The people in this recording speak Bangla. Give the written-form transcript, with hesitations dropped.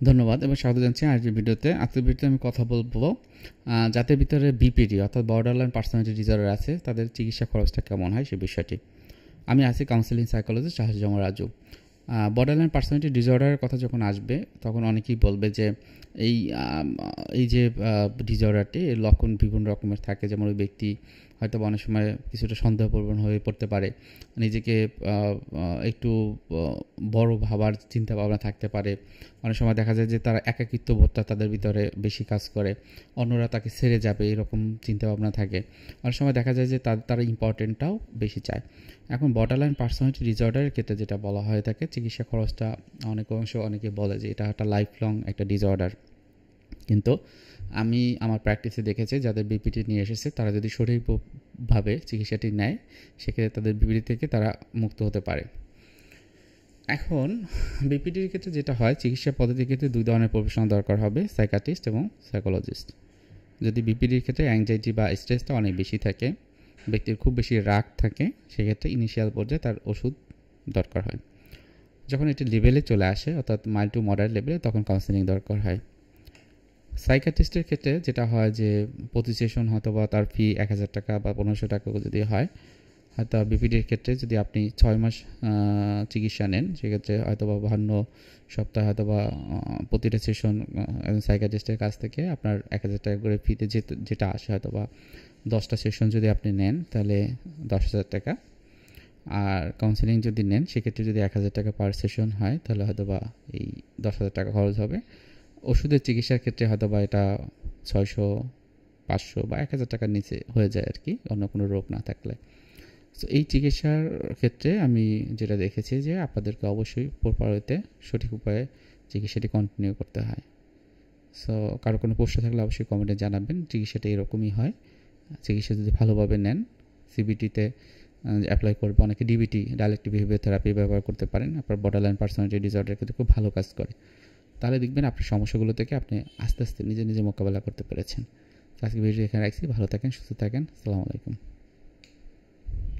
ধন্যবাদ এবং স্বাগত জানাচ্ছি আজকের ভিডিওতে। আজকের ভিডিওতে আমি কথা বলবো যাদের ভিতরে বিপিডি অর্থাৎ বর্ডারলাইন পার্সোনালিটি ডিসঅর্ডার আছে তাদের চিকিৎসা খরচটা কেমন হয় সে বিষয়টি। আমি আছি counselling psychologist Shahjahan Raju. Borderline personality ডিসঅর্ডারের কথা যখন আসবে তখন অনেকেই বলবে যে এই যে ডিসঅর্ডারটি এর লক্ষণ বিভিন্ন রকমের থাকে, যেমন ওই ব্যক্তি হয়তো অনেক সময় কিছুটা সন্দেহপ্রবণ হয়ে পড়তে পারে, নিজেকে একটু বড় ভাবার চিন্তা ভাবনা থাকতে পারে। অনেক সময় দেখা যায় যে তারা একাকিত্ব বোধটা তাদের ভিতরে বেশি কাজ করে, অন্যরা তাকে ছেড়ে যাবে এরকম চিন্তা ভাবনা থাকে। অনেক সময় দেখা যায় যে তারা ইম্পর্টেন্টটাও বেশি চায়। এখন বর্ডারলাইন পার্সোনালিটি ডিসঅর্ডারের ক্ষেত্রে যেটা বলা হয়ে থাকে, চিকিৎসা খরচটা অনেকে বলে যে এটা একটা লাইফ লং একটা ডিসঅর্ডার, কিন্তু আমি আমার প্র্যাকটিসে দেখেছি যাদের বিপিটি নিয়ে এসেছে তারা যদি সঠিকভাবে চিকিৎসাটি নেয় সেক্ষেত্রে তাদের বিপিটি থেকে তারা মুক্ত হতে পারে। এখন বিপিটির ক্ষেত্রে যেটা হয়, চিকিৎসা পদ্ধতির ক্ষেত্রে দুই ধরনের প্রফেশনাল দরকার হবে, সাইকাট্রিস্ট এবং সাইকোলজিস্ট। যদি বিপিটির ক্ষেত্রে অ্যাংজাইটি বা স্ট্রেসটা অনেক বেশি থাকে, ব্যক্তির খুব বেশি রাগ থাকে, সেক্ষেত্রে ইনিশিয়াল পর্যায়ে তার ওষুধ দরকার হয়। যখন এটি লেভেলে চলে আসে অর্থাৎ মাইল্ড টু মডারেট লেভেলে তখন কাউন্সেলিং দরকার হয়। সাইকাট্রিস্টের ক্ষেত্রে যেটা হয় যে প্রতি সেশন হয়তো বা তার ফি 1000 টাকা বা 1500 টাকা যদি হয়, হয়তো বিপিডির ক্ষেত্রে যদি আপনি 6 মাস চিকিৎসা নেন সেক্ষেত্রে হয়তো বা 52 সপ্তাহ হয়তো বা প্রতিটা সেশন সাইকাট্রিস্টের কাছ থেকে আপনার 1000 টাকা করে ফিতে যেটা আসে, হয়তো বা 10টা সেশন যদি আপনি নেন তাহলে 10,000 টাকা, আর কাউন্সেলিং যদি নেন সেক্ষেত্রে যদি 1000 টাকা পার সেশন হয় তাহলে হয়তো বা এই 10,000 টাকা খরচ হবে। ওষুধের চিকিৎসার ক্ষেত্রে হয়তো বা এটা 600, 500 বা 1000 টাকার নিচে হয়ে যায় আর কি, অন্য কোনো রোগ না থাকলে। সো এই চিকিৎসার ক্ষেত্রে আমি যেটা দেখেছি যে আপনাদেরকে অবশ্যই প্রপার ওয়েতে সঠিক উপায়ে চিকিৎসাটি কন্টিনিউ করতে হয়। সো কারো কোনো প্রশ্ন থাকলে অবশ্যই কমেন্টে জানাবেন। চিকিৎসাটা এরকমই হয়। চিকিৎসা যদি ভালোভাবে নেন, সিবিটিতে অ্যাপ্লাই করবে, অনেকে ডিবিটি ডাইলেক্টিভ বিহেভিয়ার থেরাপি ব্যবহার করতে পারেন, আপনার বর্ডারলাইন পার্সোনালিটি ডিসঅর্ডারের ক্ষেত্রে খুব ভালো কাজ করে। তাহলে দেখবেন আপনার সমস্যাগুলো থেকে আপনি আস্তে আস্তে নিজে মোকাবেলা করতে পেরেছেন। আজকে ভিডিও এখানে রাখছি। ভালো থাকেন, সুস্থ থাকেন। আসসালামু আলাইকুম।